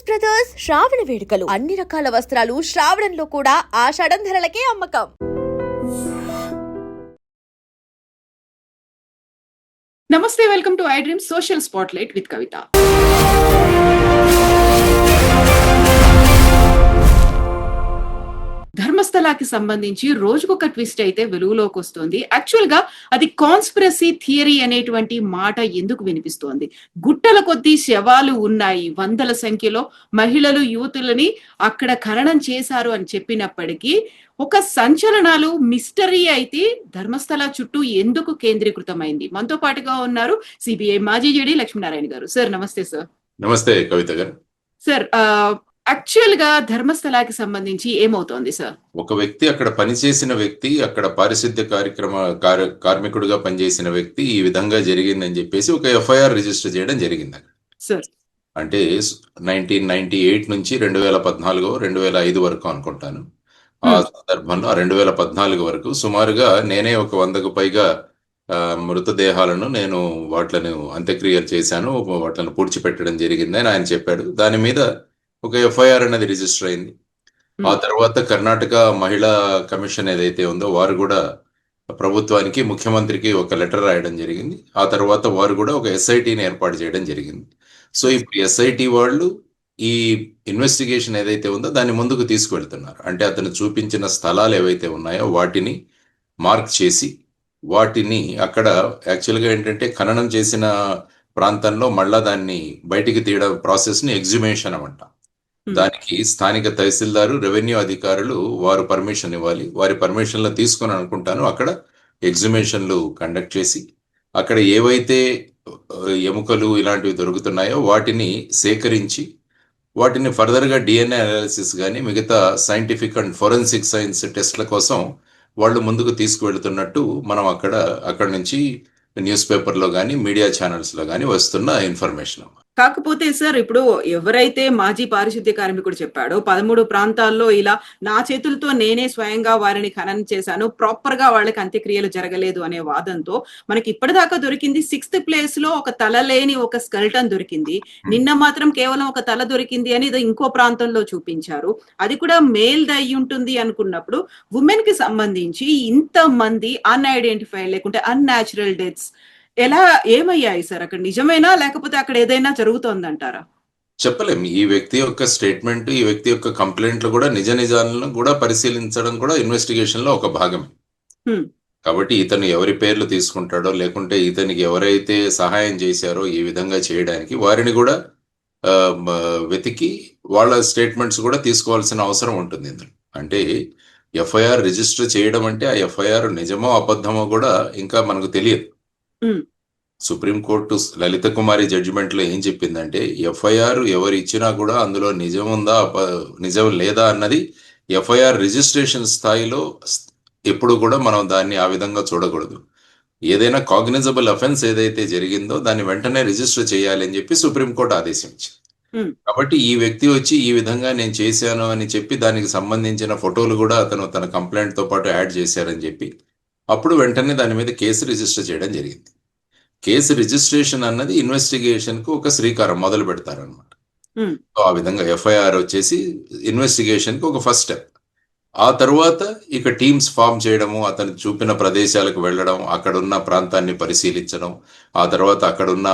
Brothers శ్రావణ వేడుకలు అన్ని రకాల వస్త్రాలు శ్రావణంలో కూడా ఆషాఢం ధరలకే అమ్మకం. నమస్తే, welcome to I dream social spotlight with Kavitha. ధర్మస్థలాకి సంబంధించి రోజుకొక ట్విస్ట్ అయితే వెలుగులోకి వస్తుంది. యాక్చువల్ గా అది కాన్స్పిరసీ థియరీ అనేటువంటి మాట ఎందుకు వినిపిస్తోంది? గుట్టల కొద్దీ శవాలు ఉన్నాయి, వందల సంఖ్యలో మహిళలు యువతులని అక్కడ ఖననం చేశారు అని చెప్పినప్పటికీ ఒక సంచలనాలు మిస్టరీ అయితే ధర్మస్థల చుట్టూ ఎందుకు కేంద్రీకృతమైంది? మనతో పాటుగా ఉన్నారు సిబిఐ మాజీ జేడీ లక్ష్మీనారాయణ గారు. సార్ నమస్తే. సార్ నమస్తే కవిత గారు. సార్, యాక్చువల్ గా ధర్మస్థలాకి సంబంధించి ఏమవుతోంది సార్? ఒక వ్యక్తి, అక్కడ పనిచేసిన వ్యక్తి, అక్కడ పారిశుద్ధ్య కార్మికుడిగా పనిచేసిన వ్యక్తి ఈ విధంగా జరిగిందని చెప్పేసి ఒక ఎఫ్ఐఆర్ రిజిస్టర్ చేయడం జరిగింది అక్కడ. సార్ అంటే 1998 నుంచి 2014 2005 వరకు అనుకుంటాను. ఆ సందర్భంలో 2014 వరకు సుమారుగా నేనే ఒక 100కు పైగా మృతదేహాలను నేను వాటిని అంత్యక్రియలు చేశాను, వాటిని పూడ్చిపెట్టడం జరిగిందని ఆయన చెప్పాడు. దాని మీద ఒక ఎఫ్ఐఆర్ అనేది రిజిస్టర్ అయింది. ఆ తర్వాత కర్ణాటక మహిళా కమిషన్ ఏదైతే ఉందో వారు కూడా ప్రభుత్వానికి, ముఖ్యమంత్రికి ఒక లెటర్ రాయడం జరిగింది. ఆ తర్వాత వారు కూడా ఒక ఎస్ఐటిని ఏర్పాటు చేయడం జరిగింది. సో ఇప్పుడు ఎస్ఐటి వాళ్ళు ఈ ఇన్వెస్టిగేషన్ ఏదైతే ఉందో దాన్ని ముందుకు తీసుకువెళ్తున్నారు. అంటే అతను చూపించిన స్థలాలు ఏవైతే ఉన్నాయో వాటిని మార్క్ చేసి వాటిని అక్కడ యాక్చువల్గా ఏంటంటే ఖననం చేసిన ప్రాంతంలో మళ్ళా దాన్ని బయటికి తీయడం ప్రాసెస్ని ఎగ్జిమేషన్ అంటాం. దానికి స్థానిక తహసీల్దారు, రెవెన్యూ అధికారులు వారు పర్మిషన్ ఇవ్వాలి. వారి పర్మిషన్లు తీసుకొని అనుకుంటాను అక్కడ ఎగ్జిబిషన్లు కండక్ట్ చేసి అక్కడ ఏవైతే ఎముకలు ఇలాంటివి దొరుకుతున్నాయో వాటిని సేకరించి వాటిని ఫర్దర్గా డిఎన్ఏ అనాలిసిస్ కానీ మిగతా సైంటిఫిక్ అండ్ ఫోరెన్సిక్ సైన్స్ టెస్ట్ల కోసం వాళ్ళు ముందుకు తీసుకువెళ్తున్నట్టు మనం అక్కడ నుంచి న్యూస్ పేపర్లో కానీ మీడియా ఛానల్స్లో కానీ వస్తున్న ఇన్ఫర్మేషన్. కాకపోతే సార్, ఇప్పుడు ఎవరైతే మాజీ పారిశుద్ధ్య కార్మికుడు చెప్పాడో 13 ప్రాంతాల్లో ఇలా నా చేతులతో నేనే స్వయంగా వారిని ఖననం చేశాను, ప్రాపర్ గా వాళ్ళకి అంత్యక్రియలు జరగలేదు అనే వాదంతో మనకి ఇప్పటిదాకా దొరికింది 6th ప్లేస్ లో ఒక తల లేని ఒక స్కెల్టన్ దొరికింది. నిన్న మాత్రం కేవలం ఒక తల దొరికింది అని ఇంకో ప్రాంతంలో చూపించారు. అది కూడా మేల్ అయి ఉంటుంది అనుకున్నప్పుడు ఉమెన్ కి సంబంధించి ఇంత మంది అన్ఐడెంటిఫైడ్ లేకుంటే అన్యాచురల్ డెత్స్ ఎలా ఏమయ్యాయి సార్? అక్కడ నిజమేనా లేకపోతే అక్కడ ఏదైనా జరుగుతోందంటారా? చెప్పలేము. ఈ వ్యక్తి యొక్క స్టేట్మెంట్, ఈ వ్యక్తి యొక్క కంప్లైంట్లు కూడా నిజాలను కూడా పరిశీలించడం కూడా ఇన్వెస్టిగేషన్ లో ఒక భాగమే. కాబట్టి ఇతను ఎవరి పేర్లు తీసుకుంటాడో లేకుంటే ఇతనికి ఎవరైతే సహాయం చేశారో ఈ విధంగా చేయడానికి వారిని కూడా వెతికి వాళ్ళ స్టేట్మెంట్స్ కూడా తీసుకోవాల్సిన అవసరం ఉంటుంది ఇందులో. అంటే ఎఫ్ఐఆర్ రిజిస్టర్ చేయడం అంటే ఆ ఎఫ్ఐఆర్ నిజమో అబద్ధమో కూడా ఇంకా మనకు తెలియదు. సుప్రీంకోర్టు లలిత కుమారి జడ్జిమెంట్ లో ఏం చెప్పిందంటే ఎఫ్ఐఆర్ ఎవరు ఇచ్చినా కూడా అందులో నిజం ఉందా నిజం లేదా అన్నది ఎఫ్ఐఆర్ రిజిస్ట్రేషన్ స్థాయిలో ఎప్పుడు కూడా మనం దాన్ని ఆ విధంగా చూడకూడదు. ఏదైనా కాగ్నిజబుల్ అఫెన్స్ ఏదైతే జరిగిందో దాన్ని వెంటనే రిజిస్టర్ చేయాలి అని చెప్పి సుప్రీంకోర్టు ఆదేశించింది. కాబట్టి ఈ వ్యక్తి వచ్చి ఈ విధంగా నేను చేశాను అని చెప్పి దానికి సంబంధించిన ఫోటోలు కూడా అతను తన కంప్లైంట్ తో పాటు యాడ్ చేశారని చెప్పి అప్పుడు వెంటనే దాని మీద కేసు రిజిస్టర్ చేయడం జరిగింది. కేసు రిజిస్ట్రేషన్ అన్నది ఇన్వెస్టిగేషన్ కు ఒక శ్రీకారం మొదలు పెడతారనమాట. సో ఆ విధంగా ఎఫ్ఐఆర్ వచ్చేసి ఇన్వెస్టిగేషన్ కి ఒక ఫస్ట్ స్టెప్. ఆ తర్వాత ఇక టీమ్స్ ఫామ్ చేయడము, అతను చూపిన ప్రదేశాలకు వెళ్ళడం, అక్కడున్న ప్రాంతాన్ని పరిశీలించడం, ఆ తర్వాత అక్కడున్న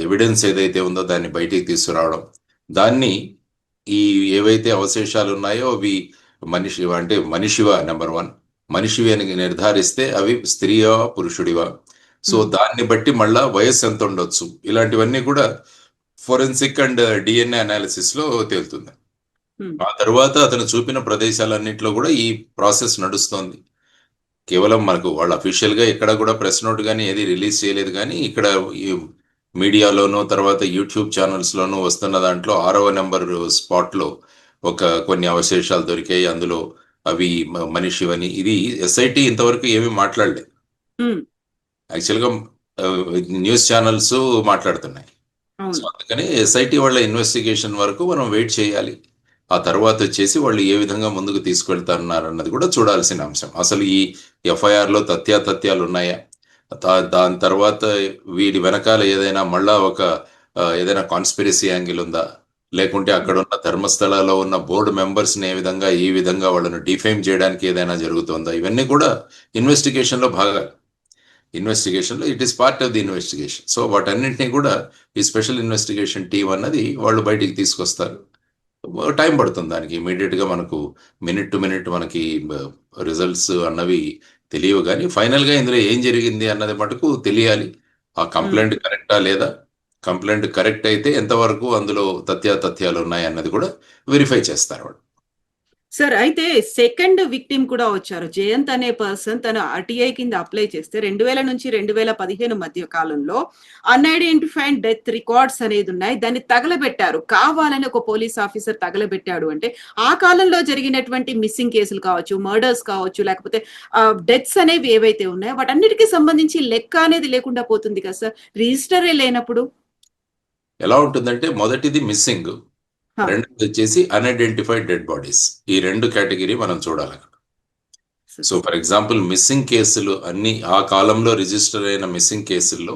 ఎవిడెన్స్ ఏదైతే ఉందో దాన్ని బయటికి తీసుకురావడం, దాన్ని ఈ ఏవైతే అవశేషాలు ఉన్నాయో అవి మనిషివా నెంబర్ 1 మనిషివి అని నిర్ధారిస్తే అవి స్త్రీయా పురుషుడివా, సో దాన్ని బట్టి మళ్ళా వయస్సు ఎంత ఉండొచ్చు, ఇలాంటివన్నీ కూడా ఫోరెన్సిక్ అండ్ డిఎన్ఏ అనాలిసిస్ లో తేలుతుంది. ఆ తర్వాత అతను చూపిన ప్రదేశాలన్నింటిలో కూడా ఈ ప్రాసెస్ నడుస్తోంది. కేవలం మనకు వాళ్ళు అఫీషియల్ గా ఎక్కడ కూడా ప్రెస్ నోట్ కానీ ఏది రిలీజ్ చేయలేదు, కానీ ఇక్కడ ఈ మీడియాలోనూ తర్వాత యూట్యూబ్ ఛానల్స్ లోనూ వస్తున్న దాంట్లో 6వ నెంబర్ స్పాట్ లో కొన్ని అవశేషాలు దొరికాయి, అందులో అవి మనిషివని. ఇది ఎస్ఐటి ఇంతవరకు ఏమీ మాట్లాడలేదు. యాక్చువల్గా న్యూస్ ఛానల్స్ మాట్లాడుతున్నాయి. సో అందుకని ఎస్ఐటి వాళ్ళ ఇన్వెస్టిగేషన్ వరకు మనం వెయిట్ చేయాలి. ఆ తర్వాత వచ్చేసి వాళ్ళు ఏ విధంగా ముందుకు తీసుకెళ్తున్నారు అన్నది కూడా చూడాల్సిన అంశం. అసలు ఈ ఎఫ్ఐఆర్ లో తథ్యాలు ఉన్నాయా, దాని తర్వాత వీడి వెనకాల ఏదైనా మళ్ళా ఏదైనా కాన్స్పిరసీ యాంగిల్ ఉందా, లేకుంటే అక్కడ ఉన్న ధర్మస్థలాల్లో ఉన్న బోర్డు మెంబర్స్ని ఏ విధంగా ఈ విధంగా వాళ్ళను డిఫేమ్ చేయడానికి ఏదైనా జరుగుతుందా, ఇవన్నీ కూడా ఇన్వెస్టిగేషన్లో భాగాలు. ఇన్వెస్టిగేషన్లో it is part of the investigation. So వాటన్నింటినీ కూడా ఈ స్పెషల్ ఇన్వెస్టిగేషన్ టీం అన్నది వాళ్ళు బయటికి తీసుకొస్తారు. టైం పడుతుంది దానికి. ఇమీడియట్గా మనకు మినిట్ టు మినిట్ మనకి రిజల్ట్స్ అన్నవి తెలియవు, కానీ ఫైనల్గా ఇందులో ఏం జరిగింది అన్నది మటుకు తెలియాలి. ఆ కంప్లైంట్ కరెక్టా లేదా, కంప్లైంట్ కరెక్ట్ అయితే ఎంతవరకు అందులో తథ్యాలు ఉన్నాయి అన్నది కూడా వెరిఫై చేస్తారు వాళ్ళు. సార్, అయితే సెకండ్ విక్టిమ్ కూడా వచ్చారు. జయంత్ అనే పర్సన్ తను ఆర్టీఐ కింద అప్లై చేస్తే 2000 నుంచి 2015 మధ్య కాలంలో అన్ఐడెంటిఫైడ్ డెత్ రికార్డ్స్ అనేది ఉన్నాయి. దాన్ని తగలబెట్టారు, కావాలని ఒక పోలీస్ ఆఫీసర్ తగలబెట్టాడు. అంటే ఆ కాలంలో జరిగినటువంటి మిస్సింగ్ కేసులు కావచ్చు, మర్డర్స్ కావచ్చు, లేకపోతే డెత్స్ అనేవి ఏవైతే ఉన్నాయో వాటన్నిటికీ సంబంధించి లెక్క అనేది లేకుండా పోతుంది కదా సార్, రిజిస్టరే లేనప్పుడు. ఎలా ఉంటుందంటే మొదటిది మిస్సింగ్, హా, రెండోది వచ్చేసి అన్ఐడెంటిఫైడ్ డెడ్ బాడీస్. ఈ రెండు కేటగిరీ మనం చూడాలి. Sir. So for example missing కేసులు అన్ని ఆ కాలంలో రిజిస్టర్ అయిన మిస్సింగ్ కేసుల్లో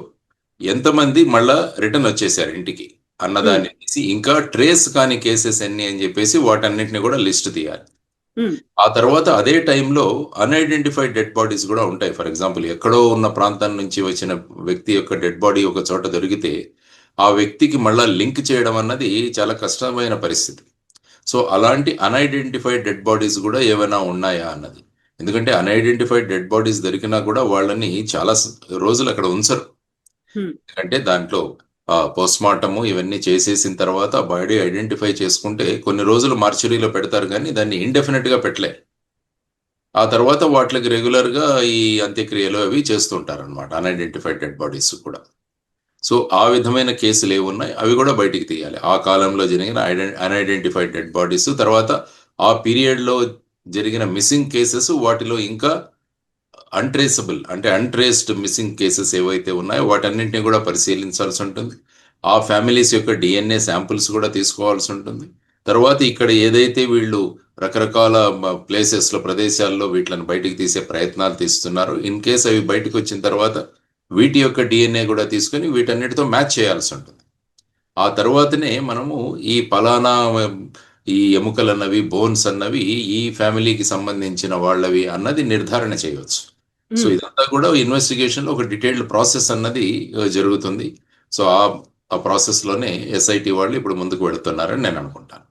ఎంతమంది మళ్ళా రిటర్న్ వచ్చేసారు ఇంటికి అన్నదాన్ని తీసి, ఇంకా ట్రేస్ కాని కేసెస్ ఎన్ని అని చెప్పేసి వాటన్నిటిని కూడా లిస్ట్ తీయాలి. ఉమ్, ఆ తర్వాత అదే టైంలో అన్ఐడెంటిఫైడ్ డెడ్ బాడీస్ కూడా ఉంటాయి. ఫర్ ఎగ్జాంపుల్ ఎక్కడో ఉన్న ప్రాంతం నుంచి వచ్చిన వ్యక్తి యొక్క డెడ్ బాడీ ఒక చోట దొరికితే ఆ వ్యక్తికి మళ్ళా లింక్ చేయడం అన్నది చాలా కష్టమైన పరిస్థితి. సో అలాంటి అన్ఐడెంటిఫైడ్ డెడ్ బాడీస్ కూడా ఏమైనా ఉన్నాయా అన్నది. ఎందుకంటే అన్ఐడెంటిఫైడ్ డెడ్ బాడీస్ దొరికినా కూడా వాళ్ళని చాలా రోజులు అక్కడ ఉంచరు. ఉమ్, ఎందుకంటే దాంట్లో పోస్ట్ మార్టము ఇవన్నీ చేసేసిన తర్వాత బాడీ ఐడెంటిఫై చేసుకుంటే కొన్ని రోజులు మార్చురీలో పెడతారు, కానీ దాన్ని ఇండెఫినెట్ గా పెట్టలే. ఆ తర్వాత వాటికి రెగ్యులర్ గా ఈ అంత్యక్రియలు అవి చేస్తుంటారు అనమాట, అన్ఐడెంటిఫైడ్ డెడ్ బాడీస్ కూడా. సో ఆ విధమైన కేసులు ఏవి ఉన్నాయి అవి కూడా బయటికి తీయాలి. ఆ కాలంలో జరిగిన అన్ఐడెంటిఫైడ్ డెడ్ బాడీస్, తర్వాత ఆ పీరియడ్ లో జరిగిన మిస్సింగ్ కేసెస్, వాటిలో ఇంకా అన్ట్రేసబుల్ అంటే అన్ట్రేస్డ్ మిస్సింగ్ కేసెస్ ఏవైతే ఉన్నాయో వాటన్నింటినీ కూడా పరిశీలించాల్సి ఉంటుంది. ఆ ఫ్యామిలీస్ యొక్క డిఎన్ఏ శాంపుల్స్ కూడా తీసుకోవాల్సి ఉంటుంది. తర్వాత ఇక్కడ ఏదైతే వీళ్ళు రకరకాల ప్లేసెస్లో ప్రదేశాల్లో వీటిని బయటికి తీసే ప్రయత్నాలు తీస్తున్నారో, ఇన్ కేస్ అవి బయటకు వచ్చిన తర్వాత వీటి యొక్క డిఎన్ఏ కూడా తీసుకొని వీటన్నిటితో మ్యాచ్ చేయాల్సి ఉంటుంది. ఆ తర్వాతనే మనము ఈ పలానా ఈ ఎముకలు అన్నవి, బోన్స్ అన్నవి ఈ ఫ్యామిలీకి సంబంధించిన వాళ్ళవి అన్నది నిర్ధారణ చేయవచ్చు. సో ఇదంతా కూడా ఇన్వెస్టిగేషన్ లో ఒక డీటెయిల్డ్ ప్రాసెస్ అన్నది జరుగుతుంది. సో ఆ ప్రాసెస్ లోనే ఎస్ఐటి వాళ్ళు ఇప్పుడు ముందుకు వెళుతున్నారని నేను అనుకుంటాను.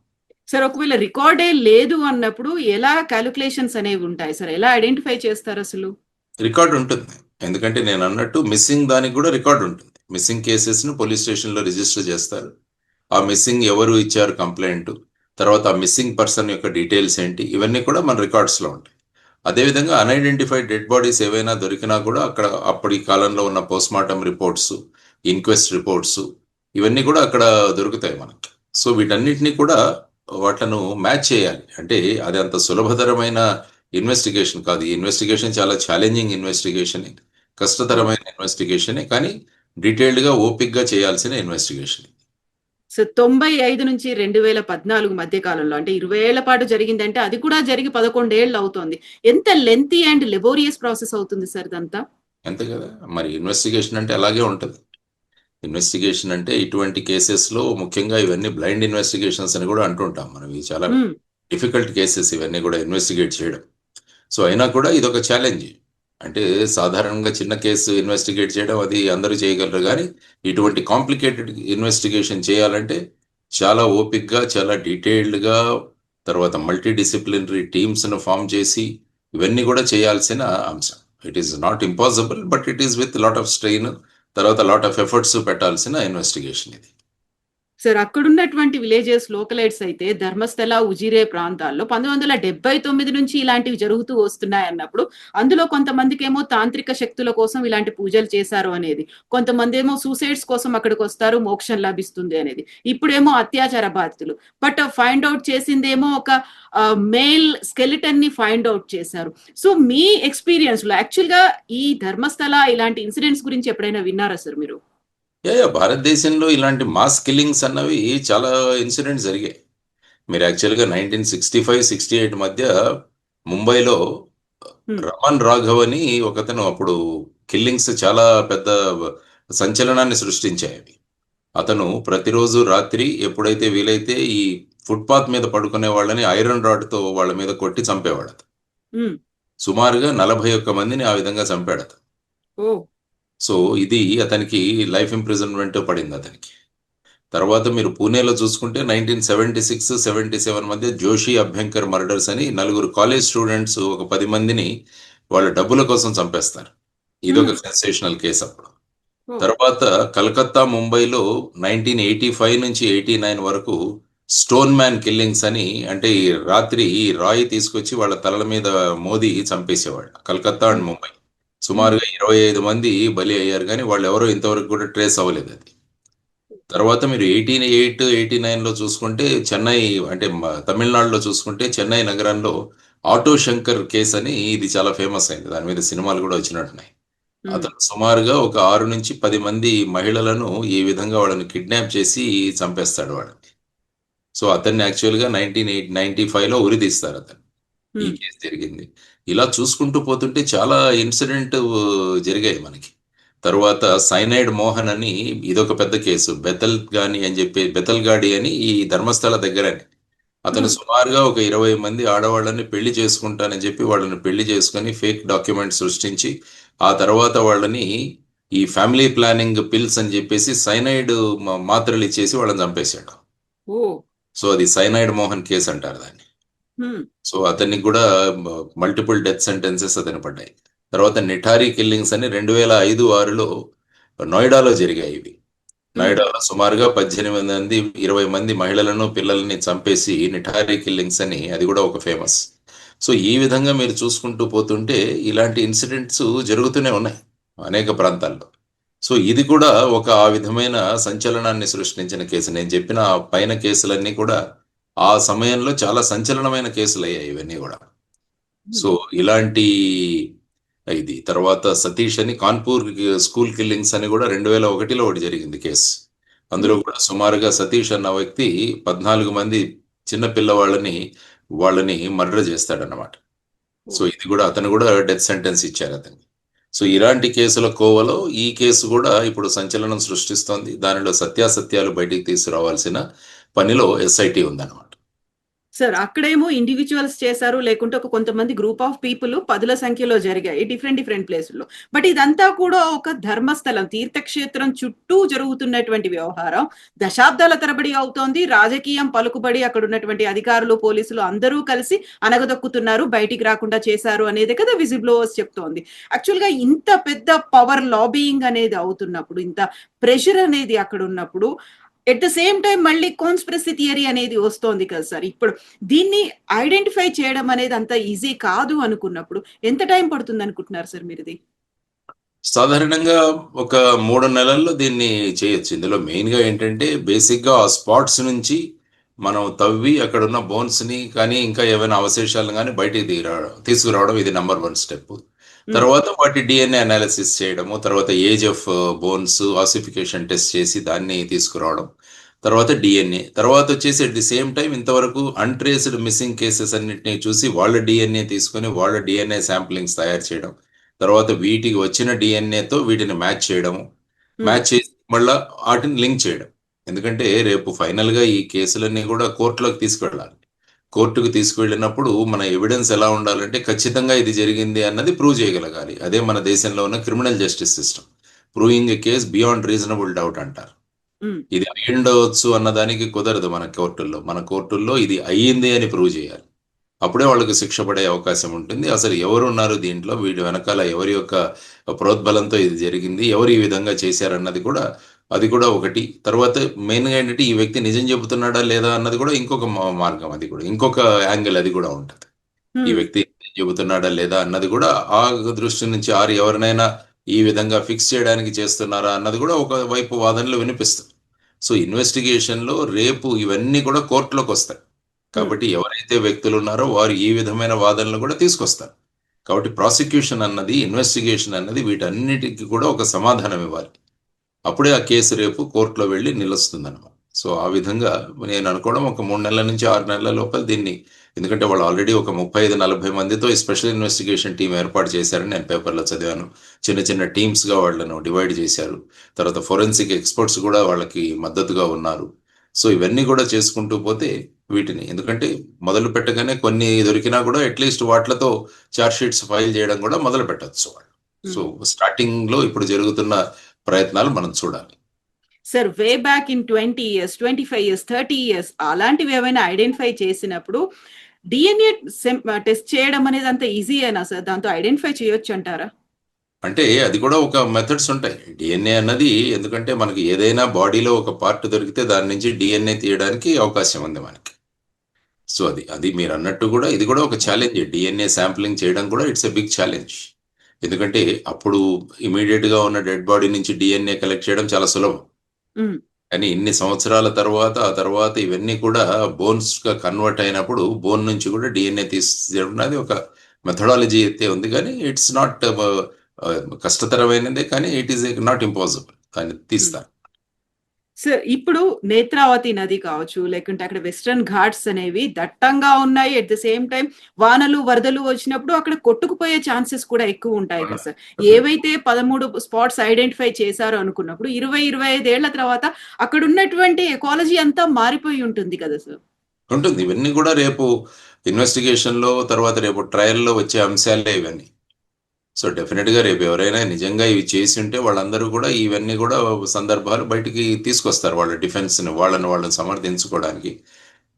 సార్, ఒకవేళ రికార్డే లేదు అన్నప్పుడు ఎలా క్యాలిక్యులేషన్స్ అనేవి ఉంటాయి సార్, ఎలా ఐడెంటిఫై చేస్తారు అసలు? రికార్డు ఉంటుంది, ఎందుకంటే నేను అన్నట్టు మిస్సింగ్ దానికి కూడా రికార్డు ఉంటుంది. మిస్సింగ్ కేసెస్ ను పోలీస్ స్టేషన్ లో రిజిస్టర్ చేస్తారు. ఆ మిస్సింగ్ ఎవరు ఇచ్చారు కంప్లైంట్, తర్వాత ఆ మిస్సింగ్ పర్సన్ యొక్క డీటెయిల్స్ ఏంటి, ఇవన్నీ కూడా మన రికార్డ్స్ లో ఉంటాయి. అదేవిధంగా అన్ఐడెంటిఫైడ్ డెడ్ బాడీస్ ఏవైనా దొరికినా కూడా అక్కడ అప్పటి కాలంలో ఉన్న post mortem reports, inquest reports, ఇవన్నీ కూడా అక్కడ దొరుకుతాయి మనకి. సో వీటన్నిటిని కూడా వాటిను మ్యాచ్ చేయాలి. అంటే అది అంత సులభతరమైన ఇన్వెస్టిగేషన్ కాదు. ఈ ఇన్వెస్టిగేషన్ చాలా ఛాలెంజింగ్ ఇన్వెస్టిగేషన్, కష్టతరమైన ఇన్వెస్టిగేషనే, కానీ డీటెయిల్డ్ గా ఓపిక్ గా చేయాల్సిన ఇన్వెస్టిగేషన్. సో 95 నుంచి 2014 మధ్య కాలంలో, అంటే 20 ఏళ్ల పాటు జరిగిందంటే అది కూడా జరిగి 11 ఏళ్ళు అవుతోంది. ఎంత లెంతీ అండ్ లెబోరియస్ ప్రాసెస్ అవుతుంది సార్ ఇదంతా? అంతే కదా, మరి ఇన్వెస్టిగేషన్ అంటే అలాగే ఉంటుంది. ఇన్వెస్టిగేషన్ అంటే ఇటువంటి కేసెస్ లో ముఖ్యంగా ఇవన్నీ బ్లైండ్ ఇన్వెస్టిగేషన్స్ అని కూడా అంటుంటాం మనం. ఇవి చాలా డిఫికల్ట్ కేసెస్ ఇవన్నీ కూడా ఇన్వెస్టిగేట్ చేయడం. సో అయినా కూడా ఇది ఒక ఛాలెంజ్. అంటే సాధారణంగా చిన్న కేసు ఇన్వెస్టిగేట్ చేయడం అది అందరూ చేయగలరు, కానీ ఇటువంటి కాంప్లికేటెడ్ ఇన్వెస్టిగేషన్ చేయాలంటే చాలా ఓపిక్గా, చాలా డీటెయిల్డ్గా, తర్వాత మల్టీ డిసిప్లినరీ టీమ్స్ను ఫామ్ చేసి ఇవన్నీ కూడా చేయాల్సిన అంశం. It is not impossible, but it is with lot of strain, తర్వాత లాట్ ఆఫ్ ఎఫర్ట్స్ పెట్టాల్సిన ఇన్వెస్టిగేషన్ ఇది. సార్, అక్కడున్నటువంటి విలేజెస్ లోకలైట్స్ అయితే ధర్మస్థల, ఉజిరే ప్రాంతాల్లో 1979 నుంచి ఇలాంటివి జరుగుతూ వస్తున్నాయి అన్నప్పుడు, అందులో కొంతమందికి ఏమో తాంత్రిక శక్తుల కోసం ఇలాంటి పూజలు చేశారు అనేది, కొంతమంది ఏమో సూసైడ్స్ కోసం అక్కడికి వస్తారు, మోక్షం లభిస్తుంది అనేది, ఇప్పుడేమో అత్యాచార బాధితులు. బట్ ఫైండ్ అవుట్ చేసిందేమో ఒక మేల్ స్కెలిటన్ ని ఫైండ్ అవుట్ చేశారు. సో మీ ఎక్స్పీరియన్స్ లో యాక్చువల్ గా ఈ ధర్మస్థల ఇలాంటి ఇన్సిడెంట్స్ గురించి ఎప్పుడైనా విన్నారా సార్ మీరు? భారతదేశంలో ఇలాంటి మాస్ కిల్లింగ్స్ అన్నవి చాలా ఇన్సిడెంట్స్ జరిగాయి. మీరు యాక్చువల్గా 1965-68 మధ్య ముంబైలో రమన్ రాఘవ్ అని ఒకతను, అప్పుడు కిల్లింగ్స్ చాలా పెద్ద సంచలనాన్ని సృష్టించాయి. అతను ప్రతిరోజు రాత్రి ఎప్పుడైతే వీలైతే ఈ ఫుట్పాత్ మీద పడుకునే వాళ్ళని ఐరన్ రాడ్తో వాళ్ళ మీద కొట్టి చంపేవాడు అతను. ఉమ్, సుమారుగా 41 మందిని ఆ విధంగా చంపాడు అతను. ఓ సో ఇది అతనికి లైఫ్ ఇంప్రిజన్మెంట్ పడింది అతనికి. తర్వాత మీరు పూణేలో చూసుకుంటే 1976-77 మధ్య జోషి అభ్యంకర్ మర్డర్స్ అని నలుగురు కాలేజ్ స్టూడెంట్స్ ఒక 10 మందిని వాళ్ళ డబ్బుల కోసం చంపేస్తారు. ఇదొక సెన్సేషనల్ కేసు అప్పుడు. ఓ తర్వాత కలకత్తా, ముంబైలో 1985 నుంచి 89 వరకు స్టోన్ మ్యాన్ కిల్లింగ్స్ అని, అంటే ఈ రాత్రి ఈ రాయి తీసుకొచ్చి వాళ్ళ తలల మీద మోదీ చంపేసేవాళ్ళు. కలకత్తా అండ్ ముంబై సుమారుగా 25 మంది బలి అయ్యారు, కానీ వాళ్ళు ఎవరో ఇంతవరకు కూడా ట్రేస్ అవ్వలేదు అది. తర్వాత మీరు 88-89లో చూసుకుంటే చెన్నై, అంటే తమిళనాడులో చూసుకుంటే చెన్నై నగరంలో ఆటో శంకర్ కేసు అని, ఇది చాలా ఫేమస్ అయింది. దాని మీద సినిమాలు కూడా వచ్చినట్టున్నాయి. అతను సుమారుగా ఒక 6 నుంచి 10 మంది మహిళలను ఈ విధంగా వాళ్ళని కిడ్నాప్ చేసి చంపేస్తాడు వాళ్ళని. సో అతన్ని యాక్చువల్గా 1995లో ఉరి తీస్తారు అతను. ఈ కేసు జరిగింది. ఇలా చూసుకుంటూ పోతుంటే చాలా ఇన్సిడెంట్ జరిగాయి మనకి. తర్వాత సైనైడ్ మోహన్ అని, ఇదొక పెద్ద కేసు. బెతల్గాడి అని ఈ ధర్మస్థల దగ్గరని. అతను సుమారుగా ఒక 20 మంది ఆడవాళ్ళని పెళ్లి చేసుకుంటానని చెప్పి వాళ్ళని పెళ్లి చేసుకుని ఫేక్ డాక్యుమెంట్ సృష్టించి ఆ తర్వాత వాళ్ళని ఈ ఫ్యామిలీ ప్లానింగ్ పిల్స్ అని చెప్పేసి సైనైడ్ మాత్రలు ఇచ్చేసి వాళ్ళని చంపేశాడు. ఓ సో అది సైనైడ్ మోహన్ కేసు అంటారు దాన్ని. ఉమ్, సో అతనికి కూడా మల్టిపుల్ డెత్ సెంటెన్సెస్ అతని పడ్డాయి. తర్వాత నిఠారీ కిల్లింగ్స్ అని 2005-6లో నోయిడాలో జరిగాయి ఇవి. నోయిడాలో సుమారుగా 18 మంది 20 మంది మహిళలను పిల్లల్ని చంపేసి నిఠారీ కిల్లింగ్స్ అని, అది కూడా ఒక ఫేమస్. సో ఈ విధంగా మీరు చూసుకుంటూ పోతుంటే ఇలాంటి ఇన్సిడెంట్స్ జరుగుతూనే ఉన్నాయి అనేక ప్రాంతాల్లో. సో ఇది కూడా ఒక ఆ విధమైన సంచలనాన్ని సృష్టించిన కేసు. నేను చెప్పిన ఆ పైన కేసులన్నీ కూడా ఆ సమయంలో చాలా సంచలనమైన కేసులు అయ్యాయి ఇవన్నీ కూడా. సో ఇలాంటి ఇది తర్వాత సతీష్ అని కాన్పూర్ స్కూల్ కిల్లింగ్స్ అని కూడా 2001లో ఒకటి జరిగింది కేసు. అందులో కూడా సుమారుగా సతీష్ అన్న వ్యక్తి 14 మంది చిన్న వాళ్ళని మర్డర్ చేస్తాడన్నమాట. సో ఇది కూడా అతను కూడా డెత్ సెంటెన్స్ ఇచ్చారు అతనికి. సో ఇలాంటి కేసుల కోవలో ఈ కేసు కూడా ఇప్పుడు సంచలనం సృష్టిస్తోంది. దానిలో సత్యాసత్యాలు బయటికి తీసుకురావాల్సిన పనిలో ఎస్ఐటి ఉందన్నమాట. సార్ అక్కడేమో ఇండివిజువల్స్ చేశారు, లేకుంటే ఒక కొంతమంది గ్రూప్ ఆఫ్ పీపుల్ 10ల సంఖ్యలో జరిగాయి డిఫరెంట్ ప్లేసుల్లో. బట్ ఇదంతా కూడా ఒక ధర్మస్థలం, తీర్థక్షేత్రం చుట్టూ జరుగుతున్నటువంటి వ్యవహారం దశాబ్దాల తరబడి అవుతోంది. రాజకీయం పలుకుబడి అక్కడ ఉన్నటువంటి అధికారులు, పోలీసులు అందరూ కలిసి అనగదొక్కుతున్నారు, బయటికి రాకుండా చేశారు అనేది కదా విజిబ్లోవర్స్ చెప్తోంది. యాక్చువల్గా ఇంత పెద్ద పవర్ లాబీయింగ్ అనేది అవుతున్నప్పుడు, ఇంత ప్రెషర్ అనేది అక్కడ ఉన్నప్పుడు, ఎట్ ద సేమ్ టైం మళ్ళీ కాన్స్పిరసీ థియరీ అనేది వస్తోంది కదా సార్. ఇప్పుడు దీన్ని ఐడెంటిఫై చేయడం అనేది అంత ఈజీ కాదు అనుకున్నప్పుడు ఎంత టైం పడుతుంది అనుకుంటున్నారు సార్ మీరు? ఇది సాధారణంగా ఒక 3 నెలల్లో దీన్ని చేయొచ్చు. ఇందులో మెయిన్గా ఏంటంటే బేసిక్గా ఆ స్పాట్స్ నుంచి మనం తవ్వి అక్కడ ఉన్న బోన్స్ని కానీ ఇంకా ఏమైనా అవశేషాలను కానీ బయటికి తీసుకురావడం, ఇది నెంబర్ 1 స్టెప్. తర్వాత వాటి డిఎన్ఏ అనాలిసిస్ చేయడము, తర్వాత age of bones ossification test చేసి దాన్ని తీసుకురావడం, తర్వాత డిఎన్ఏ, తర్వాత వచ్చేసి అట్ ది సేమ్ టైం ఇంతవరకు అన్ట్రేస్డ్ మిస్సింగ్ కేసెస్ అన్నింటినీ చూసి వాళ్ళ డిఎన్ఏ తీసుకొని వాళ్ళ డిఎన్ఏ శాంప్లింగ్స్ తయారు చేయడం, తర్వాత వీటికి వచ్చిన డిఎన్ఏతో వీటిని మ్యాచ్ చేయడము, మ్యాచ్ చేసి మళ్ళీ వాటిని లింక్ చేయడం. ఎందుకంటే రేపు ఫైనల్గా ఈ కేసులన్నీ కూడా కోర్టులోకి తీసుకెళ్ళాలి. కోర్టుకు తీసుకువెళ్ళినప్పుడు మన ఎవిడెన్స్ ఎలా ఉండాలంటే ఖచ్చితంగా ఇది జరిగింది అన్నది ప్రూవ్ చేయగలగాలి. అదే మన దేశంలో ఉన్న criminal justice system. Proving a case beyond reasonable doubt అంటారు. ఇది అయి ఉండవచ్చు అన్నదానికి కుదరదు మన కోర్టుల్లో. మన కోర్టుల్లో ఇది అయ్యింది అని ప్రూవ్ చేయాలి. అప్పుడే వాళ్ళకి శిక్ష పడే అవకాశం ఉంటుంది. అసలు ఎవరు ఉన్నారు దీంట్లో, వీటి వెనకాల ఎవరి యొక్క ప్రోద్బలంతో ఇది జరిగింది, ఎవరు ఈ విధంగా చేశారన్నది కూడా, అది కూడా ఒకటి. తర్వాత మెయిన్గా ఏంటంటే ఈ వ్యక్తి నిజం చెబుతున్నాడా లేదా అన్నది కూడా ఇంకొక మార్గం, అది కూడా ఇంకొక యాంగిల్ అది కూడా ఉంటుంది. ఈ వ్యక్తి నిజం చెబుతున్నాడా లేదా అన్నది కూడా ఆ దృష్టి నుంచి ఎవరినైనా ఈ విధంగా ఫిక్స్ చేయడానికి చేస్తున్నారా అన్నది కూడా ఒక వైపు వాదనలు వినిపిస్తుంది. సో ఇన్వెస్టిగేషన్లో రేపు ఇవన్నీ కూడా కోర్టులోకి వస్తాయి. కాబట్టి ఎవరైతే వ్యక్తులు ఉన్నారో వారు ఈ విధమైన వాదనలు కూడా తీసుకొస్తారు. కాబట్టి ప్రాసిక్యూషన్ అన్నది, ఇన్వెస్టిగేషన్ అన్నది వీటన్నిటికీ కూడా ఒక సమాధానం ఇవ్వాలి. అప్పుడే ఆ కేసు రేపు కోర్టులో వెళ్ళి నిలుస్తుంది అన్నమాట. సో ఆ విధంగా నేను అనుకోవడం ఒక 3 నెలల నుంచి 6 నెలల లోపల దీన్ని, ఎందుకంటే వాళ్ళు ఆల్రెడీ ఒక 35-40 మందితో స్పెషల్ ఇన్వెస్టిగేషన్ టీం ఏర్పాటు చేశారని నేను పేపర్లో చదివాను. చిన్న చిన్న టీమ్స్గా వాళ్ళను డివైడ్ చేశారు. తర్వాత ఫోరెన్సిక్ ఎక్స్పర్ట్స్ కూడా వాళ్ళకి మద్దతుగా ఉన్నారు. సో ఇవన్నీ కూడా చేసుకుంటూ పోతే వీటిని, ఎందుకంటే మొదలు పెట్టగానే కొన్ని దొరికినా కూడా అట్లీస్ట్ వాటిలతో చార్జ్ షీట్స్ ఫైల్ చేయడం కూడా మొదలు పెట్టచ్చు వాళ్ళు. సో స్టార్టింగ్ లో ఇప్పుడు జరుగుతున్న ప్రయత్నాలు మనం చూడాలి. Sir, way back in 20 years, 25 years, 30 years అలాంటివి ఏమైనా ఐడెంటిఫై చేసినప్పుడు డిఎన్ఏ టెస్ట్ చేయడం అనేది అంత ఈజీ అయినా సార్? దాంతో ఐడెంటిఫై చేయొచ్చు అంటారా? అంటే అది కూడా ఒక మెథడ్స్ ఉంటాయి. డిఎన్ఏ అన్నది, ఎందుకంటే మనకి ఏదైనా బాడీలో ఒక పార్ట్ దొరికితే దాని నుంచి డిఎన్ఏ తీయడానికి అవకాశం ఉంది మనకి. సో అది మీరు అన్నట్టు కూడా ఇది కూడా ఒక ఛాలెంజ్. డిఎన్ఏ శాంప్లింగ్ చేయడం కూడా ఇట్స్ ఎ బిగ్ ఛాలెంజ్. ఎందుకంటే అప్పుడు ఇమీడియట్ గా ఉన్న డెడ్ బాడీ నుంచి డిఎన్ఏ కలెక్ట్ చేయడం చాలా సులభం. కానీ ఇన్ని సంవత్సరాల తర్వాత ఇవన్నీ కూడా బోన్స్ గా కన్వర్ట్ అయినప్పుడు బోన్ నుంచి కూడా డిఎన్ఏ తీసేయడం అది ఒక మెథడాలజీ అయితే ఉంది. కానీ ఇట్స్ నాట్ కష్టతరమైనదే, కానీ ఇట్ ఈస్ నాట్ ఇంపాసిబుల్. దాన్ని తీస్తారు. సార్, ఇప్పుడు నేత్రావతి నది కావచ్చు, లేకుంటే అక్కడ వెస్టర్న్ ఘాట్స్ అనేవి దట్టంగా ఉన్నాయి. ఎట్ ద సేమ్ టైం వానలు వరదలు వచ్చినప్పుడు అక్కడ కొట్టుకుపోయే ఛాన్సెస్ కూడా ఎక్కువ ఉంటాయి కదా సార్. ఏవైతే 13 స్పాట్స్ ఐడెంటిఫై చేశారో అనుకున్నప్పుడు 20-25 ఏళ్ల తర్వాత అక్కడ ఉన్నటువంటి ఎకాలజీ అంతా మారిపోయి ఉంటుంది కదా సార్. ఉంటుంది. ఇవన్నీ కూడా రేపు ఇన్వెస్టిగేషన్ లో, తర్వాత రేపు ట్రయల్లో వచ్చే అంశాలే ఇవన్నీ. సో డెఫినెట్ గా రేపు ఎవరైనా నిజంగా ఇవి చేసి ఉంటే వాళ్ళందరూ కూడా ఇవన్నీ కూడా సందర్భాలు బయటికి తీసుకొస్తారు. వాళ్ళ డిఫెన్స్ ని వాళ్ళని సమర్థించుకోవడానికి.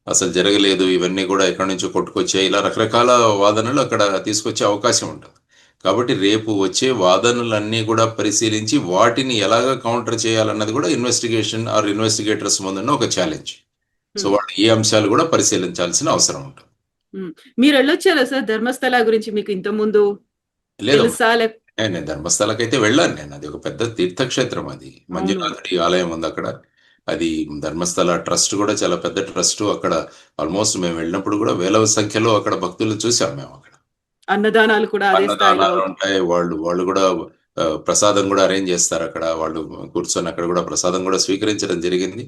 అసలు జరగలేదు, ఇవన్నీ కూడా ఎక్కడి నుంచో కొట్టుకొచ్చాయి, ఇలా రకరకాల వాదనలు అక్కడ తీసుకొచ్చే అవకాశం ఉంటుంది. కాబట్టి రేపు వచ్చే వాదనలన్నీ కూడా పరిశీలించి వాటిని ఎలాగ కౌంటర్ చేయాలన్నది కూడా ఇన్వెస్టిగేషన్ ఆర్ ఇన్వెస్టిగేటర్స్ ముందున్న ఒక ఛాలెంజ్. సో వాళ్ళు ఈ అంశాలు కూడా పరిశీలించాల్సిన అవసరం ఉంటుంది. మీరు వెళ్ళొచ్చారా సార్ ధర్మస్థల గురించి మీకు ఇంత ముందు లేదు, తెలుసా? నేను ధర్మస్థలకైతే వెళ్ళాను. నేను అది ఒక పెద్ద తీర్థక్షేత్రం. అది మంజునాథుడి ఆలయం ఉంది అక్కడ. అది ధర్మస్థల ట్రస్ట్ కూడా చాలా పెద్ద ట్రస్ట్. అక్కడ ఆల్మోస్ట్ మేము వెళ్ళినప్పుడు కూడా వేల సంఖ్యలో అక్కడ భక్తులు చూసాం మేము. అక్కడ అన్నదానాలు కూడా అదే స్థాయిలో అన్నదానాలు ఉంటాయి. వాళ్ళు కూడా ప్రసాదం కూడా అరేంజ్ చేస్తారు అక్కడ. వాళ్ళు కూర్చొని అక్కడ కూడా ప్రసాదం కూడా స్వీకరించడం జరిగింది.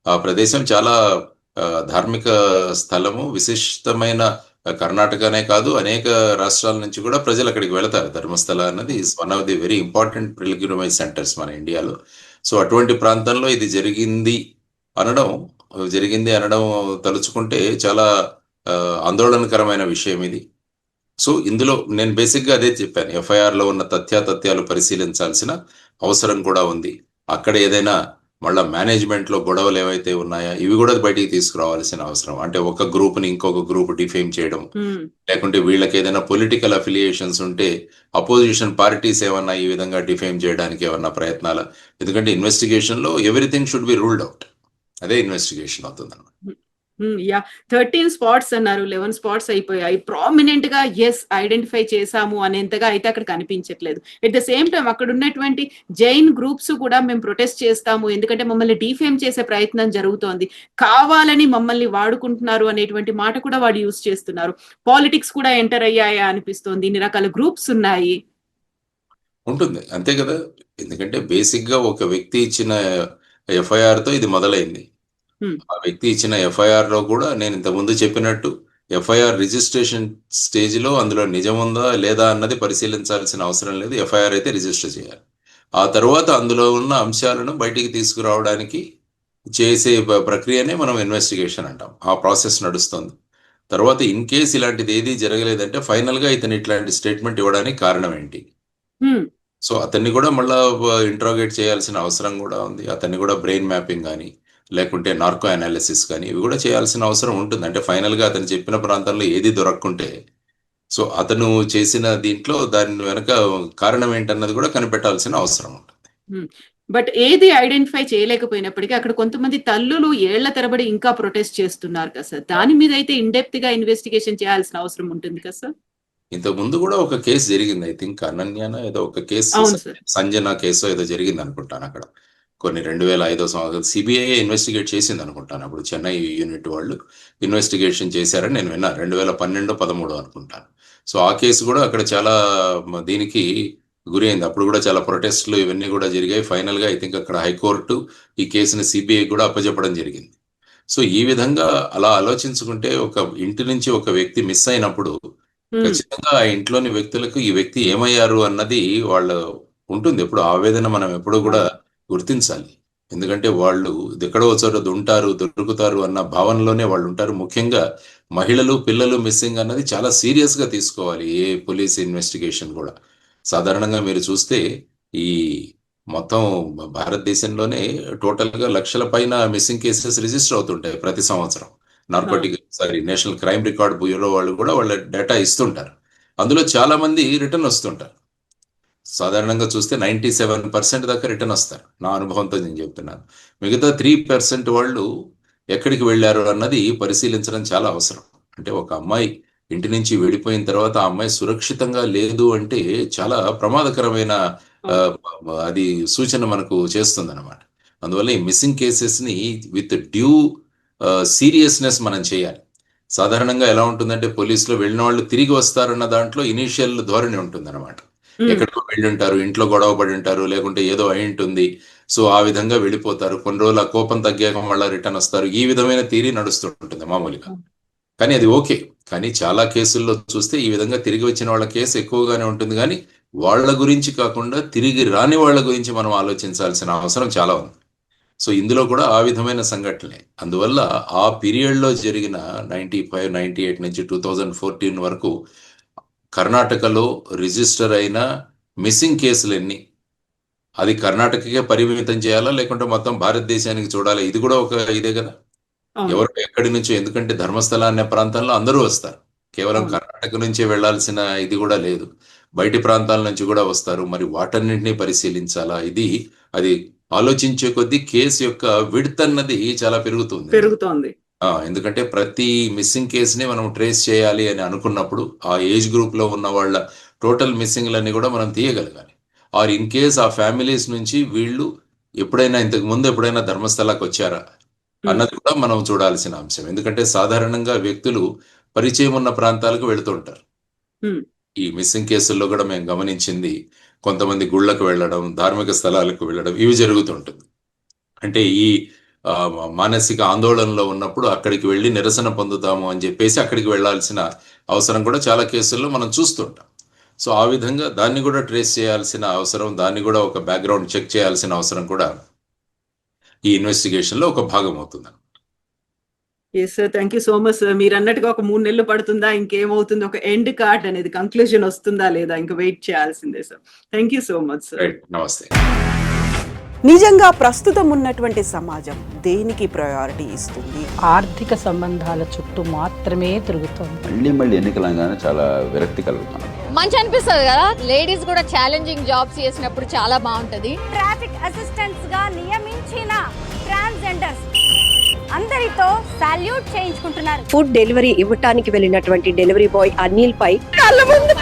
ఆ ప్రదేశం చాలా ధార్మిక స్థలము, విశిష్టమైన. కర్ణాటకనే కాదు, అనేక రాష్ట్రాల నుంచి కూడా ప్రజలు అక్కడికి వెళతారు. ధర్మస్థల అన్నది is one of the very important pilgrimage centres మన ఇండియాలో. సో అటువంటి ప్రాంతంలో ఇది జరిగింది అనడం తలుచుకుంటే చాలా ఆందోళనకరమైన విషయం ఇది. సో ఇందులో నేను బేసిక్గా అదే చెప్పాను. ఎఫ్ఐఆర్ లో ఉన్న తథ్యాలు పరిశీలించాల్సిన అవసరం కూడా ఉంది. అక్కడ ఏదైనా మళ్ళా మేనేజ్మెంట్ లో గొడవలు ఏవైతే ఉన్నాయా ఇవి కూడా బయటికి తీసుకురావాల్సిన అవసరం. అంటే ఒక గ్రూప్ ని ఇంకొక గ్రూప్ డిఫేమ్ చేయడం, లేకుంటే వీళ్ళకి ఏదైనా పొలిటికల్ అఫిలియేషన్స్ ఉంటే అపోజిషన్ పార్టీస్ ఏమన్నా ఈ విధంగా డిఫేమ్ చేయడానికి ఏమన్నా ప్రయత్నాలు. ఎందుకంటే ఇన్వెస్టిగేషన్ లో everything should be ruled out. అదే ఇన్వెస్టిగేషన్ అవుతుంది అన్నమాట. 13 స్పాట్స్ అన్నారు, 11 స్పాట్స్ అయిపోయాయి. ప్రామినెంట్ గా ఎస్ ఐడెంటిఫై చేశాము అనేంతగా అయితే అక్కడ కనిపించట్లేదు. ఎట్ ద సేమ్ టైం అక్కడ ఉన్నటువంటి జైన్ గ్రూప్స్ కూడా మేము ప్రొటెస్ట్ చేస్తాము, ఎందుకంటే మమ్మల్ని డిఫేమ్ చేసే ప్రయత్నం జరుగుతోంది, కావాలని మమ్మల్ని వాడుకుంటున్నారు అనేటువంటి మాట కూడా వాడు యూజ్ చేస్తున్నారు. పాలిటిక్స్ కూడా ఎంటర్ అయ్యాయా అనిపిస్తోంది. ఇన్ని రకాల గ్రూప్స్ ఉన్నాయి. ఉంటుంది, అంతే కదా. ఎందుకంటే బేసిక్ గా ఒక వ్యక్తి ఇచ్చిన ఎఫ్ఐఆర్ తో ఇది మొదలైంది. ఆ వ్యక్తి ఇచ్చిన ఎఫ్ఐఆర్ లో కూడా నేను ఇంతకుముందు చెప్పినట్టు ఎఫ్ఐఆర్ రిజిస్ట్రేషన్ స్టేజ్ లో అందులో నిజం ఉందా లేదా అన్నది పరిశీలించాల్సిన అవసరం లేదు. ఎఫ్ఐఆర్ అయితే రిజిస్టర్ చేయాలి. ఆ తర్వాత అందులో ఉన్న అంశాలను బయటికి తీసుకురావడానికి చేసే ప్రక్రియనే మనం ఇన్వెస్టిగేషన్ అంటాం. ఆ ప్రాసెస్ నడుస్తుంది. తర్వాత ఇన్ కేస్ ఇలాంటిది ఏది జరగలేదంటే ఫైనల్ గా ఇతను ఇట్లాంటి స్టేట్మెంట్ ఇవ్వడానికి కారణం ఏంటి. సో అతన్ని కూడా మళ్ళా ఇంట్రోగేట్ చేయాల్సిన అవసరం కూడా ఉంది. అతన్ని కూడా బ్రెయిన్ మ్యాపింగ్ కానీ లేకుంటే నార్కో అనాలిసిస్ కానీ ఇవి కూడా చేయాల్సిన అవసరం ఉంటుంది. అంటే ఫైనల్ గా అతను చెప్పిన ప్రాంతంలో ఏది దొరక్కుంటే సో అతను చేసిన దీంట్లో దాని వెనక కారణం ఏంటన్నది కూడా కనిపెట్టాల్సిన అవసరం ఉంటుంది. బట్ ఏది ఐడెంటిఫై చేయలేకపోయినప్పటికీ అక్కడ కొంతమంది తల్లులు ఏళ్ల తరబడి ఇంకా ప్రొటెస్ట్ చేస్తున్నారు కదా సార్. దాని మీద అయితే ఇన్డెప్త్ గా ఇన్వెస్టిగేషన్ చేయాల్సిన అవసరం ఉంటుంది కదా సార్. ఇంతకు ముందు కూడా ఒక కేసు జరిగింది. ఐ థింక్ అనన్యాన ఏదో ఒక కేసు, సంజన కేసు ఏదో జరిగింది అనుకుంటాను. అక్కడ కొన్ని 2005 సంవత్సరం సిబిఐ ఇన్వెస్టిగేట్ చేసింది అనుకుంటాను. అప్పుడు చెన్నై యూనిట్ వాళ్ళు ఇన్వెస్టిగేషన్ చేశారని నేను విన్నాను. 2012-13 అనుకుంటాను. సో ఆ కేసు కూడా అక్కడ చాలా దీనికి గురి అయింది. అప్పుడు కూడా చాలా ప్రొటెస్ట్లు ఇవన్నీ కూడా జరిగాయి. ఫైనల్ గా ఐ థింక్ అక్కడ హైకోర్టు ఈ కేసుని సిబిఐ కూడా అప్పచెప్పడం జరిగింది. సో ఈ విధంగా అలా ఆలోచించుకుంటే ఒక ఇంటి నుంచి ఒక వ్యక్తి మిస్ అయినప్పుడు ఖచ్చితంగా ఆ ఇంట్లోని వ్యక్తులకు ఈ వ్యక్తి ఏమయ్యారు అన్నది వాళ్ళ ఉంటుంది. ఎప్పుడు ఆవేదన మనం ఎప్పుడు కూడా గుర్తించాలి. ఎందుకంటే వాళ్ళు ఎక్కడో చోట ఉంటారు, దొరుకుతారు అన్న భావనలోనే వాళ్ళు ఉంటారు. ముఖ్యంగా మహిళలు, పిల్లలు మిస్సింగ్ అన్నది చాలా సీరియస్ గా తీసుకోవాలి ఏ పోలీస్ ఇన్వెస్టిగేషన్ కూడా. సాధారణంగా మీరు చూస్తే ఈ మొత్తం భారతదేశంలోనే టోటల్ గా లక్షల పైన మిస్సింగ్ కేసెస్ రిజిస్టర్ అవుతుంటాయి ప్రతి సంవత్సరం. నేషనల్ క్రైమ్ రికార్డ్ బ్యూరో వాళ్ళు కూడా వాళ్ళ డేటా ఇస్తుంటారు. అందులో చాలా మంది రిటర్న్ వస్తుంటారు. సాధారణంగా చూస్తే 97% దాకా రిటర్న్ వస్తారు. నా అనుభవంతో నేను చెప్తున్నాను. మిగతా 3% వాళ్ళు ఎక్కడికి వెళ్ళారు అన్నది పరిశీలించడం చాలా అవసరం. అంటే ఒక అమ్మాయి ఇంటి నుంచి వెళ్ళిపోయిన తర్వాత ఆ అమ్మాయి సురక్షితంగా లేదు అంటే చాలా ప్రమాదకరమైన అది సూచన మనకు చేస్తుంది అనమాట. అందువల్ల ఈ మిస్సింగ్ కేసెస్ ని విత్ డ్యూ సీరియస్నెస్ మనం చేయాలి. సాధారణంగా ఎలా ఉంటుందంటే పోలీసులో వెళ్ళిన వాళ్ళు తిరిగి వస్తారన్న దాంట్లో ఇనీషియల్ ధోరణి ఉంటుంది అనమాట. ఎక్కడికో వెళ్ళి ఉంటారు, ఇంట్లో గొడవ పడి ఉంటారు, లేకుంటే ఏదో అయి ఉంటుంది. సో ఆ విధంగా వెళ్ళిపోతారు. కొన్ని రోజులు ఆ కోపం తగ్గాక మళ్ళీ రిటర్న్ వస్తారు. ఈ విధమైన థియరీ నడుస్తుంటుంది మామూలుగా. కానీ అది ఓకే. కానీ చాలా కేసుల్లో చూస్తే ఈ విధంగా తిరిగి వచ్చిన వాళ్ళ కేసు ఎక్కువగానే ఉంటుంది. కానీ వాళ్ళ గురించి కాకుండా తిరిగి రాని వాళ్ళ గురించి మనం ఆలోచించాల్సిన అవసరం చాలా ఉంది. సో ఇందులో కూడా ఆ విధమైన సంఘటనలే. అందువల్ల ఆ పీరియడ్లో జరిగిన 95, 98 నుంచి 2014 వరకు కర్ణాటకలో రిజిస్టర్ అయిన మిస్సింగ్ కేసులు ఎన్ని, అది కర్ణాటకకే పరిమితం చేయాలా లేకుంటే మొత్తం భారతదేశానికి చూడాలా? ఇది కూడా ఒక ఇదే కదా. ఎవరు ఎక్కడి నుంచో, ఎందుకంటే ధర్మస్థల అనే ప్రాంతంలో అందరూ వస్తారు. కేవలం కర్ణాటక నుంచే వెళ్లాల్సిన ఇది కూడా లేదు, బయటి ప్రాంతాల నుంచి కూడా వస్తారు. మరి వాటన్నింటినీ పరిశీలించాలా? అది ఆలోచించే కొద్దీ కేసు యొక్క విడ్త్ అన్నది చాలా పెరుగుతోంది. ఎందుకంటే ప్రతి మిస్సింగ్ కేసుని మనం ట్రేస్ చేయాలి అని అనుకున్నప్పుడు ఆ ఏజ్ గ్రూప్ లో ఉన్న వాళ్ళ టోటల్ మిస్సింగ్లన్నీ కూడా మనం తీయగలగాలి. ఆర్ ఇన్ కేస్ ఆ ఫ్యామిలీస్ నుంచి వీళ్ళు ఇంతకు ముందు ఎప్పుడైనా ధర్మస్థలాకి వచ్చారా అన్నది కూడా మనం చూడాల్సిన అంశం. ఎందుకంటే సాధారణంగా వ్యక్తులు పరిచయం ఉన్న ప్రాంతాలకు వెళుతుంటారు. ఈ మిస్సింగ్ కేసుల్లో కూడా మేము గమనించింది కొంతమంది గుళ్ళకు వెళ్ళడం, ధార్మిక స్థలాలకు వెళ్ళడం, ఇవి జరుగుతుంటుంది. అంటే ఈ మానసిక ఆందోళనలో ఉన్నప్పుడు అక్కడికి వెళ్ళి నిరసన పొందుతాము అని చెప్పేసి అక్కడికి వెళ్లాల్సిన అవసరం కూడా చాలా కేసుల్లో మనం చూస్తుంటాం. సో ఆ విధంగా దాన్ని కూడా ట్రేస్ చేయాల్సిన అవసరం, దాన్ని కూడా ఒక బ్యాక్గ్రౌండ్ చెక్ చేయాల్సిన అవసరం కూడా ఈ ఇన్వెస్టిగేషన్ లో ఒక భాగం అవుతుంది. Yes sir, thank you so much sir. మీరు అన్నట్టుగా ఒక 3 నెలలు పడుతుందా, ఇంకేమవుతుంది, ఒక ఎండ్ కార్డ్ అనేది కంక్లూజన్ వస్తుందా లేదా, ఇంకా వెయిట్ చేయాల్సిందే sir. Thank you so much sir. నమస్తే. నిజంగా ప్రస్తుతం ఉన్నటువంటి సమాజం దేనికి ప్రయారిటీ ఇస్తుంది? ఆర్థిక సంబంధాల చుట్టూ మాత్రమే తిరుగుతుంది. మళ్ళీ ఎన్నికలంగానే చాలా విరక్తి కలుగుతాం. మంచి అనిపిస్తుంది కదా, లేడీస్ కూడా ఛాలెంజింగ్ జాబ్స్ చేసినప్పుడు చాలా బాగుంటది. ట్రాఫిక్ అసిస్టెంట్స్ గా నియమించిన ట్రాన్స్జెండర్స్ అందరితో సాల్యూట్ చేయించుకుంటున్నారు. ఫుడ్ డెలివరీ ఇవ్వటానికి వెళ్ళినటువంటి డెలివరీ బాయ్ అనిల్ పై కళ్ళ ముందు